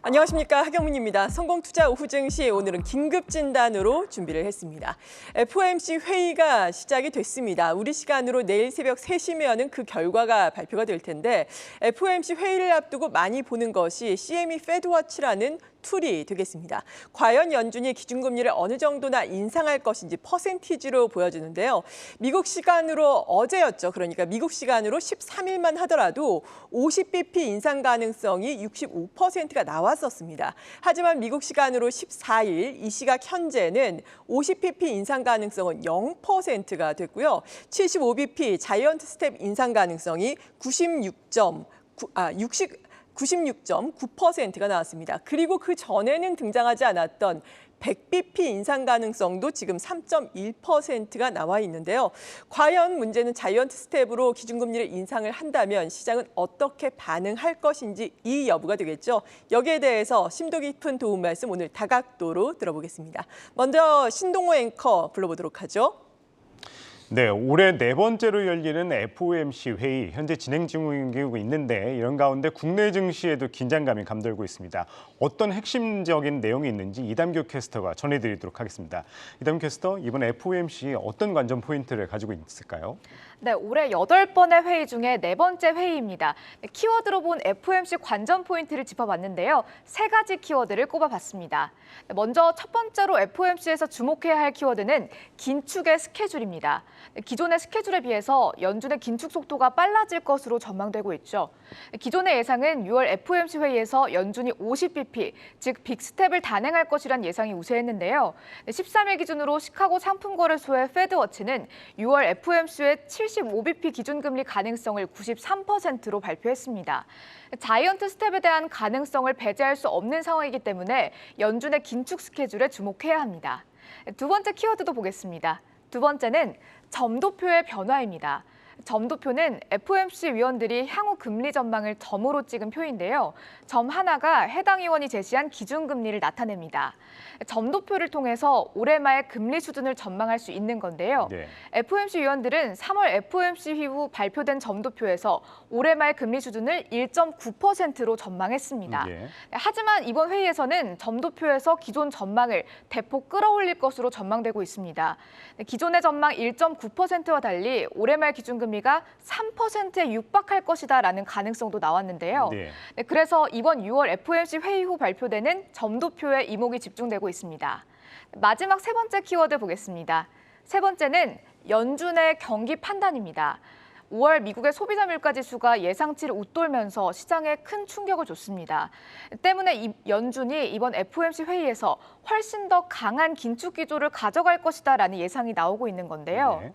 안녕하십니까, 하경문입니다. 성공투자 오후 증시 오늘은 긴급 진단으로 준비를 했습니다. FOMC 회의가 시작이 됐습니다. 우리 시간으로 내일 새벽 3시면 그 결과가 발표가 될 텐데 FOMC 회의를 앞두고 많이 보는 것이 CME 페드워치라는 툴이 되겠습니다. 과연 연준이 기준금리를 어느 정도나 인상할 것인지 퍼센티지로 보여주는데요. 미국 시간으로 어제였죠. 그러니까 미국 시간으로 13일만 하더라도 50bp 인상 가능성이 65%가 나왔었습니다. 하지만 미국 시간으로 14일 이 시각 현재는 50bp 인상 가능성은 0%가 됐고요. 75bp 자이언트 스텝 인상 가능성이 96.9%가 나왔습니다. 그리고 그 전에는 등장하지 않았던 100bp 인상 가능성도 지금 3.1%가 나와 있는데요. 과연 문제는 자이언트 스텝으로 기준금리를 인상을 한다면 시장은 어떻게 반응할 것인지 이 여부가 되겠죠. 여기에 대해서 심도 깊은 도움 말씀 오늘 다각도로 들어보겠습니다. 먼저 신동호 앵커 불러보도록 하죠. 네, 올해 네 번째로 열리는 FOMC 회의 현재 진행 중이고 있는데 이런 가운데 국내 증시에도 긴장감이 감돌고 있습니다. 어떤 핵심적인 내용이 있는지 이담규 캐스터가 전해드리도록 하겠습니다. 이담규 캐스터, 이번 FOMC 어떤 관전 포인트를 가지고 있을까요? 네, 올해 8번의 회의 중에 네 번째 회의입니다. 키워드로 본 FOMC 관전 포인트를 짚어봤는데요. 세 가지 키워드를 꼽아봤습니다. 먼저 첫 번째로 FOMC에서 주목해야 할 키워드는 긴축의 스케줄입니다. 기존의 스케줄에 비해서 연준의 긴축 속도가 빨라질 것으로 전망되고 있죠. 기존의 예상은 6월 FOMC 회의에서 연준이 50bp, 즉 빅스텝을 단행할 것이란 예상이 우세했는데요. 13일 기준으로 시카고 상품거래소의 페드워치는 6월 FOMC의 75bp 기준금리 가능성을 93%로 발표했습니다. 자이언트 스텝에 대한 가능성을 배제할 수 없는 상황이기 때문에 연준의 긴축 스케줄에 주목해야 합니다. 두 번째 키워드도 보겠습니다. 두 번째는 점도표의 변화입니다. 점도표는 FOMC 위원들이 향후 금리 전망을 점으로 찍은 표인데요. 점 하나가 해당 위원이 제시한 기준금리를 나타냅니다. 점도표를 통해서 올해 말 금리 수준을 전망할 수 있는 건데요. 네. FOMC 위원들은 3월 FOMC 이후 발표된 점도표에서 올해 말 금리 수준을 1.9%로 전망했습니다. 네. 하지만 이번 회의에서는 점도표에서 기존 전망을 대폭 끌어올릴 것으로 전망되고 있습니다. 기존의 전망 1.9%와 달리 올해 말 기준금리가 3%에 육박할 것이다라는 가능성도 나왔는데요. 네. 그래서 이번 6월 FOMC 회의 후 발표되는 점도표에 이목이 집중되고 있습니다. 마지막 세 번째 키워드 보겠습니다. 세 번째는 연준의 경기 판단입니다. 5월 미국의 소비자 물가 지수가 예상치를 웃돌면서 시장에 큰 충격을 줬습니다. 때문에 연준이 이번 FOMC 회의에서 훨씬 더 강한 긴축 기조를 가져갈 것이다라는 예상이 나오고 있는 건데요. 네.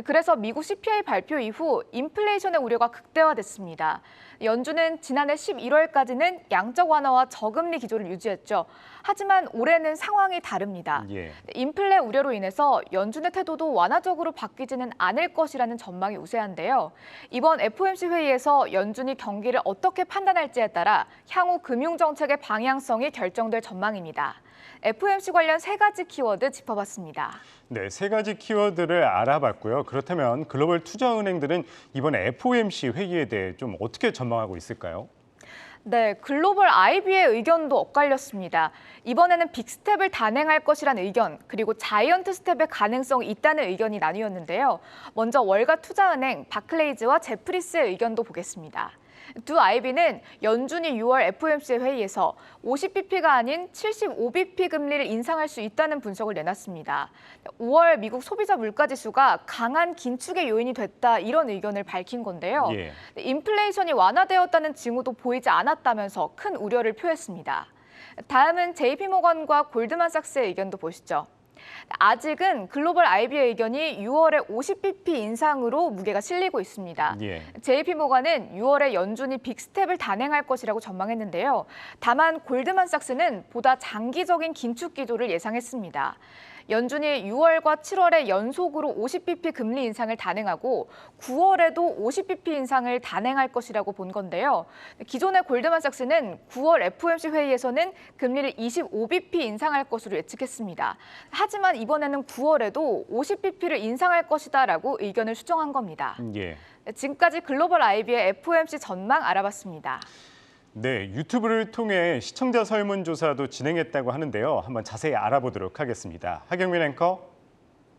그래서 미국 CPI 발표 이후 인플레이션의 우려가 극대화됐습니다. 연준은 지난해 11월까지는 양적 완화와 저금리 기조를 유지했죠. 하지만 올해는 상황이 다릅니다. 인플레 우려로 인해서 연준의 태도도 완화적으로 바뀌지는 않을 것이라는 전망이 우세한데요. 이번 FOMC 회의에서 연준이 경기를 어떻게 판단할지에 따라 향후 금융정책의 방향성이 결정될 전망입니다. FOMC 관련 세 가지 키워드 짚어봤습니다. 네, 세 가지 키워드를 알아봤고요. 그렇다면 글로벌 투자은행들은 이번 FOMC 회의에 대해 좀 어떻게 전망하고 있을까요? 네, 글로벌 IB의 의견도 엇갈렸습니다. 이번에는 빅스텝을 단행할 것이란 의견, 그리고 자이언트 스텝의 가능성이 있다는 의견이 나뉘었는데요. 먼저 월가 투자은행, 바클레이즈와 제프리스의 의견도 보겠습니다. 두 IB는 연준이 6월 FOMC 회의에서 50bp가 아닌 75bp 금리를 인상할 수 있다는 분석을 내놨습니다. 5월 미국 소비자 물가 지수가 강한 긴축의 요인이 됐다 이런 의견을 밝힌 건데요. 인플레이션이 완화되었다는 징후도 보이지 않았다면서 큰 우려를 표했습니다. 다음은 JP모건과 골드만삭스의 의견도 보시죠. 아직은 글로벌 IB의 의견이 6월에 50bp 인상으로 무게가 실리고 있습니다. JP모건은 6월에 연준이 빅스텝을 단행할 것이라고 전망했는데요. 다만 골드만삭스는 보다 장기적인 긴축 기조를 예상했습니다. 연준이 6월과 7월에 연속으로 50bp 금리 인상을 단행하고 9월에도 50bp 인상을 단행할 것이라고 본 건데요. 기존의 골드만삭스는 9월 FOMC 회의에서는 금리를 25bp 인상할 것으로 예측했습니다. 하지만 이번에는 9월에도 50bp를 인상할 것이다라고 의견을 수정한 겁니다. 지금까지 글로벌 IB의 FOMC 전망 알아봤습니다. 네, 유튜브를 통해 시청자 설문조사도 진행했다고 하는데요. 한번 자세히 알아보도록 하겠습니다. 하경민 앵커.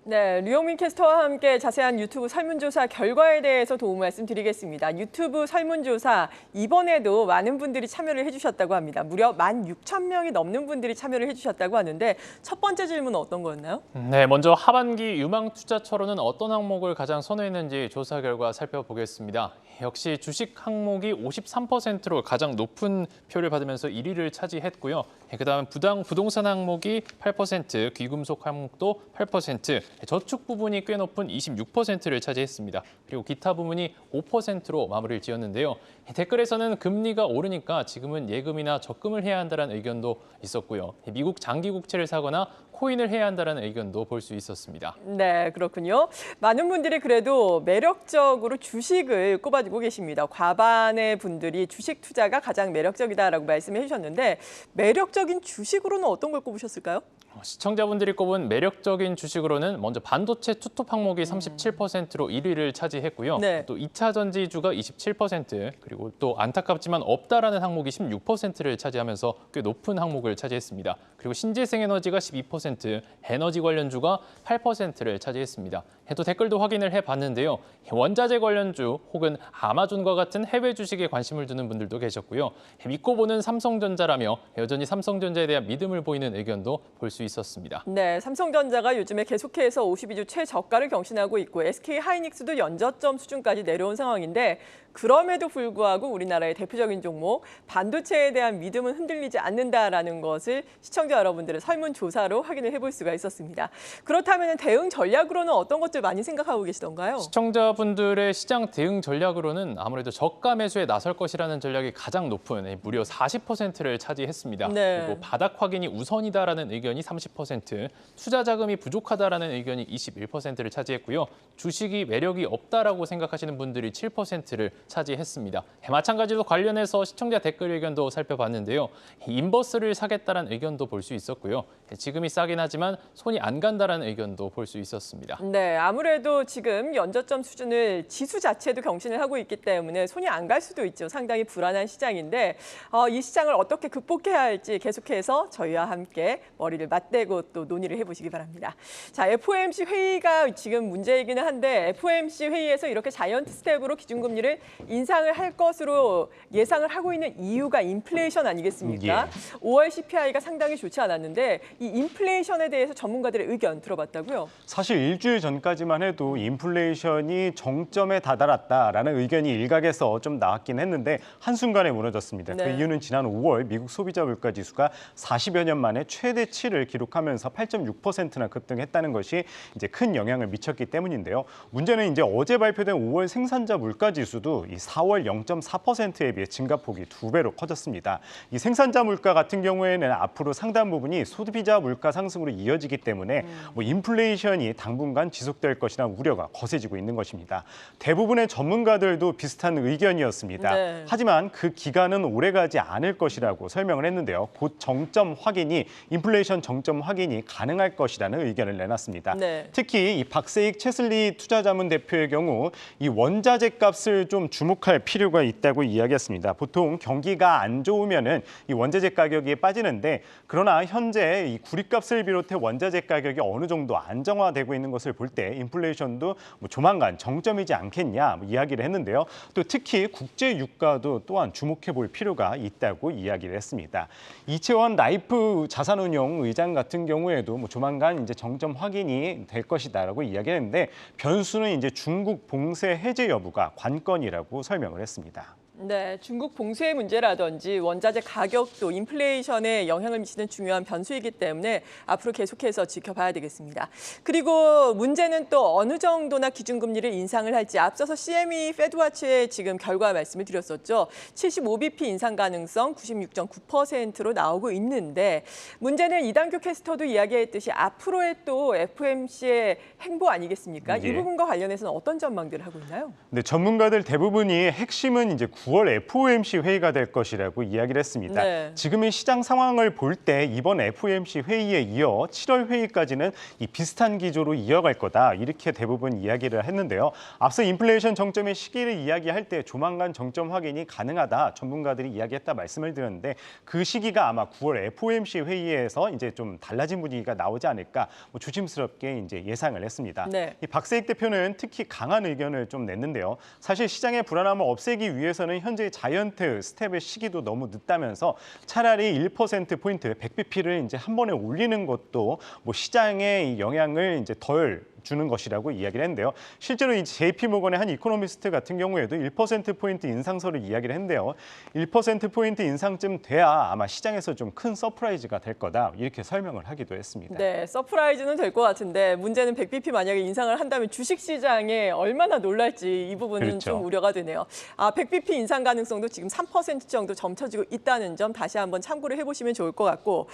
네, 류영민 캐스터와 함께 자세한 유튜브 설문조사 결과에 대해서 도움 말씀드리겠습니다. 유튜브 설문조사 이번에도 많은 분들이 참여를 해주셨다고 합니다. 무려 16,000명이 넘는 분들이 참여를 해주셨다고 하는데 첫 번째 질문은 어떤 거였나요? 네, 먼저 하반기 유망 투자처로는 어떤 항목을 가장 선호했는지 조사 결과 살펴보겠습니다. 역시 주식 항목이 53%로 가장 높은 표를 받으면서 1위를 차지했고요. 그다음 부동산 항목이 8%, 귀금속 항목도 8%, 저축 부분이 꽤 높은 26%를 차지했습니다. 그리고 기타 부분이 5%로 마무리를 지었는데요. 댓글에서는 금리가 오르니까 지금은 예금이나 적금을 해야 한다는 의견도 있었고요. 미국 장기 국채를 사거나 코인을 해야 한다는 의견도 볼 수 있었습니다. 네, 그렇군요. 많은 분들이 그래도 매력적으로 주식을 꼽아주고 계십니다. 과반의 분들이 주식 투자가 가장 매력적이다라고 말씀해 주셨는데 매력적인 주식으로는 어떤 걸 꼽으셨을까요? 시청자분들이 꼽은 매력적인 주식으로는 먼저 반도체 투톱 항목이 37%로 1위를 차지했고요. 네. 또 2차 전지주가 27%, 그리고 또 안타깝지만 없다라는 항목이 16%를 차지하면서 꽤 높은 항목을 차지했습니다. 그리고 신재생에너지가 12%, 에너지 관련주가 8%를 차지했습니다. 또 댓글도 확인을 해봤는데요. 원자재 관련주 혹은 아마존과 같은 해외 주식에 관심을 두는 분들도 계셨고요. 믿고 보는 삼성전자라며 여전히 삼성전자에 대한 믿음을 보이는 의견도 볼 수 있었습니다. 네, 삼성전자가 요즘에 계속해서 52주 최저가를 경신하고 있고 SK하이닉스도 연저점 수준까지 내려온 상황인데 그럼에도 불구하고 우리나라의 대표적인 종목 반도체에 대한 믿음은 흔들리지 않는다라는 것을 시청자 여러분들의 설문조사로 확인을 해볼 수가 있었습니다. 그렇다면 대응 전략으로는 어떤 것들 많이 생각하고 계시던가요? 시청자분들의 시장 대응 전략으로는 아무래도 저가 매수에 나설 것이라는 전략이 가장 높은 무려 40%를 차지했습니다. 네. 그리고 바닥 확인이 우선이다라는 의견이 30%, 투자 자금이 부족하다라는 의견이 21%를 차지했고요. 주식이 매력이 없다라고 생각하시는 분들이 7%를 차지했습니다. 마찬가지로 관련해서 시청자 댓글 의견도 살펴봤는데요. 인버스를 사겠다라는 의견도 볼 수 있었고요. 지금이 싸긴 하지만 손이 안 간다라는 의견도 볼 수 있었습니다. 네, 아무래도 지금 연저점 수준을 지수 자체도 경신을 하고 있기 때문에 손이 안 갈 수도 있죠. 상당히 불안한 시장인데 이 시장을 어떻게 극복해야 할지 계속해서 저희와 함께 머리를 맞대고 또 논의를 해보시기 바랍니다. 자, FOMC 회의가 지금 문제이기는 한데 FOMC 회의에서 이렇게 자이언트 스텝으로 기준금리를 인상을 할 것으로 예상을 하고 있는 이유가 인플레이션 아니겠습니까? 5월 CPI가 상당히 좋지 않았는데 이 인플레이션에 대해서 전문가들의 의견 들어봤다고요? 사실 일주일 전까지만 해도 인플레이션이 정점에 다다랐다라는 의견이 일각에서 좀 나왔긴 했는데 한순간에 무너졌습니다. 네. 그 이유는 지난 5월 미국 소비자 물가 지수가 40여 년 만에 최대치를 기록하면서 8.6%나 급등했다는 것이 이제 큰 영향을 미쳤기 때문인데요. 문제는 이제 어제 발표된 5월 생산자 물가 지수도 이 4월 0.4%에 비해 증가폭이 2배로 커졌습니다. 이 생산자 물가 같은 경우에는 앞으로 상당 부분이 소비자 물가 상승으로 이어지기 때문에 인플레이션이 당분간 지속될 것이라는 우려가 거세지고 있는 것입니다. 대부분의 전문가들도 비슷한 의견이었습니다. 네. 하지만 그 기간은 오래가지 않을 것이라고 설명을 했는데요. 곧 인플레이션 정점 확인이 가능할 것이라는 의견을 내놨습니다. 네. 특히 이 박세익 채슬리 투자자문 대표의 경우 이 원자재 값을 좀 주목할 필요가 있다고 이야기했습니다. 보통 경기가 안 좋으면은 이 원자재 가격이 빠지는데 그러나 현재 이 구리값을 비롯해 원자재 가격이 어느 정도 안정화되고 있는 것을 볼 때 인플레이션도 조만간 정점이지 않겠냐 이야기를 했는데요. 또 특히 국제 유가도 또한 주목해 볼 필요가 있다고 이야기를 했습니다. 이채원 라이프 자산운용 의장 같은 경우에도 조만간 이제 정점 확인이 될 것이다라고 이야기했는데 변수는 이제 중국 봉쇄 해제 여부가 관건이라고 설명을 했습니다. 네, 중국 봉쇄 문제라든지 원자재 가격도 인플레이션에 영향을 미치는 중요한 변수이기 때문에 앞으로 계속해서 지켜봐야 되겠습니다. 그리고 문제는 또 어느 정도나 기준금리를 인상을 할지 앞서서 CME 페드와치의 지금 결과 말씀을 드렸었죠. 75bp 인상 가능성 96.9%로 나오고 있는데 문제는 이단규 캐스터도 이야기했듯이 앞으로의 또 FOMC의 행보 아니겠습니까? 예. 이 부분과 관련해서는 어떤 전망들을 하고 있나요? 네, 전문가들 대부분이 핵심은 이제 9월 FOMC 회의가 될 것이라고 이야기를 했습니다. 네. 지금의 시장 상황을 볼 때 이번 FOMC 회의에 이어 7월 회의까지는 이 비슷한 기조로 이어갈 거다 이렇게 대부분 이야기를 했는데요. 앞서 인플레이션 정점의 시기를 이야기할 때 조만간 정점 확인이 가능하다 전문가들이 이야기했다 말씀을 드렸는데 그 시기가 아마 9월 FOMC 회의에서 이제 좀 달라진 분위기가 나오지 않을까 조심스럽게 이제 예상을 했습니다. 네. 이 박세익 대표는 특히 강한 의견을 좀 냈는데요. 사실 시장의 불안함을 없애기 위해서는 현재 자이언트 스텝의 시기도 너무 늦다면서 차라리 1%포인트 100bp를 이제 한 번에 올리는 것도 시장에 영향을 이제 덜 주는 것이라고 이야기를 했는데요. 실제로 이 JP모건의 한 이코노미스트 같은 경우에도 1%포인트 인상설을 이야기를 했는데요. 1%포인트 인상쯤 돼야 아마 시장에서 좀 큰 서프라이즈가 될 거다 이렇게 설명을 하기도 했습니다. 네, 서프라이즈는 될 것 같은데 문제는 100bp 만약에 인상을 한다면 주식시장에 얼마나 놀랄지 이 부분은 그렇죠. 좀 우려가 되네요. 100bp 인상 가능성도 지금 3% 정도 점쳐지고 있다는 점 다시 한번 참고를 해보시면 좋을 것 같고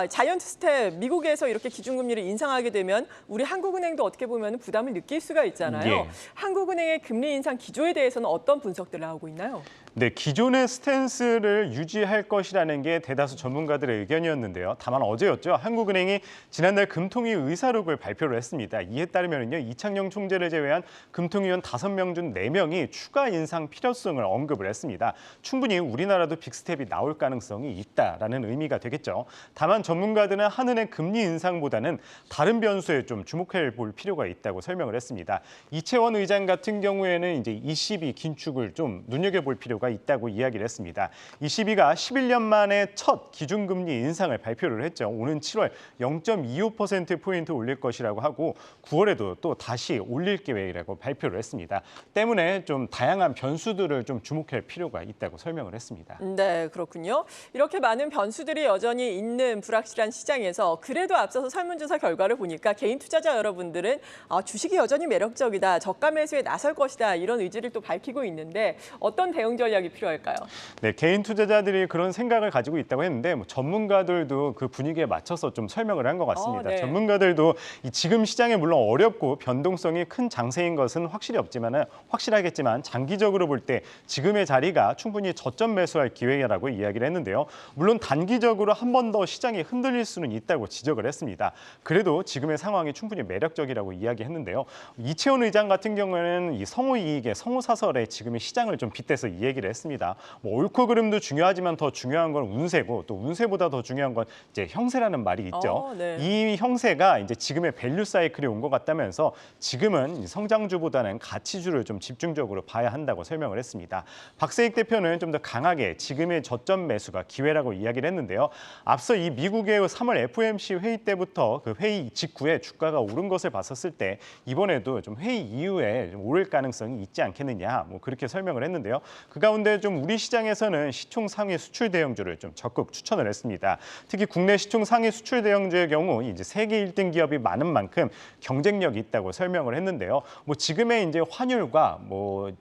자이언트 스텝 미국에서 이렇게 기준금리를 인상하게 되면 우리 한국은행도 어떻게 보면 부담을 느낄 수가 있잖아요. 예. 한국은행의 금리 인상 기조에 대해서는 어떤 분석들 나오고 있나요? 네, 기존의 스탠스를 유지할 것이라는 게 대다수 전문가들의 의견이었는데요. 다만 어제였죠. 한국은행이 지난달 금통위 의사록을 발표를 했습니다. 이에 따르면요, 이창용 총재를 제외한 금통위원 5명 중 4명이 추가 인상 필요성을 언급을 했습니다. 충분히 우리나라도 빅스텝이 나올 가능성이 있다라는 의미가 되겠죠. 다만 전문가들은 한은의 금리 인상보다는 다른 변수에 좀 주목해 볼 필요가 있다고 설명을 했습니다. 이채원 의장 같은 경우에는 이제 ECB 긴축을 좀 눈여겨볼 필요가 있다고 이야기를 했습니다. ECB가 11년 만에 첫 기준금리 인상을 발표를 했죠. 오는 7월 0.25%포인트 올릴 것이라고 하고 9월에도 또 다시 올릴 계획이라고 발표를 했습니다. 때문에 좀 다양한 변수들을 좀 주목할 필요가 있다고 설명을 했습니다. 네, 그렇군요. 이렇게 많은 변수들이 여전히 있는 불확실한 시장에서 그래도 앞서서 설문조사 결과를 보니까 개인 투자자 여러분들은 주식이 여전히 매력적이다, 저가 매수에 나설 것이다 이런 의지를 또 밝히고 있는데 어떤 대응 전략이 필요할까요? 네, 개인 투자자들이 그런 생각을 가지고 있다고 했는데 전문가들도 그 분위기에 맞춰서 좀 설명을 한 것 같습니다. 네. 전문가들도 지금 시장이 물론 어렵고 변동성이 큰 장세인 것은 확실하겠지만 장기적으로 볼 때 지금의 자리가 충분히 저점 매수할 기회라고 이야기를 했는데요. 물론 단기적으로 한 번 더 시장이 흔들릴 수는 있다고 지적을 했습니다. 그래도 지금의 상황이 충분히 매력적이라고 이야기했는데요. 이채원 의장 같은 경우에는 이 성우 이익의 성우 사설에 지금의 시장을 좀 빗대서 이 얘기를 했습니다. 옳고 그름도 중요하지만 더 중요한 건 운세고 또 운세보다 더 중요한 건 이제 형세라는 말이 있죠. 네. 이 형세가 이제 지금의 밸류 사이클이 온 것 같다면서 지금은 성장주보다는 가치주를 좀 집중적으로 봐야 한다고 설명을 했습니다. 박세익 대표는 좀 더 강하게 지금의 저점 매수가 기회라고 이야기를 했는데요. 앞서 이 미국의 3월 FOMC 회의 때부터 그 회의 직후에 주가가 오른 것을 봤었을 때 이번에도 좀 회의 이후에 좀 오를 가능성이 있지 않겠느냐 그렇게 설명을 했는데요. 그 가운데 좀 우리 시장에서는 시총 상위 수출 대형주를 좀 적극 추천을 했습니다. 특히 국내 시총 상위 수출 대형주의 경우 이제 세계 1등 기업이 많은 만큼 경쟁력이 있다고 설명을 했는데요. 지금의 이제 환율과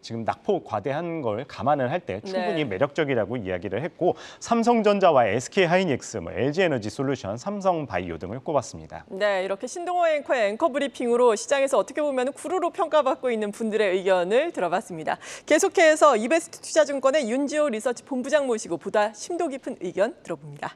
지금 낙폭 과대한 걸 감안을 할 때 충분히 매력적이라고 이야기를 했고 삼성전자와 SK하이닉스, LG에너지솔루션, 삼성바이오 등을 꼽았습니다. 네, 이렇게 신동호 앵커의 앵커 브리핑으로 시장에서 어떻게 보면 구루로 평가받고 있는 분들의 의견을 들어봤습니다. 계속해서 이베스트 투자증권의 윤지호 리서치 본부장 모시고 보다 심도 깊은 의견 들어봅니다.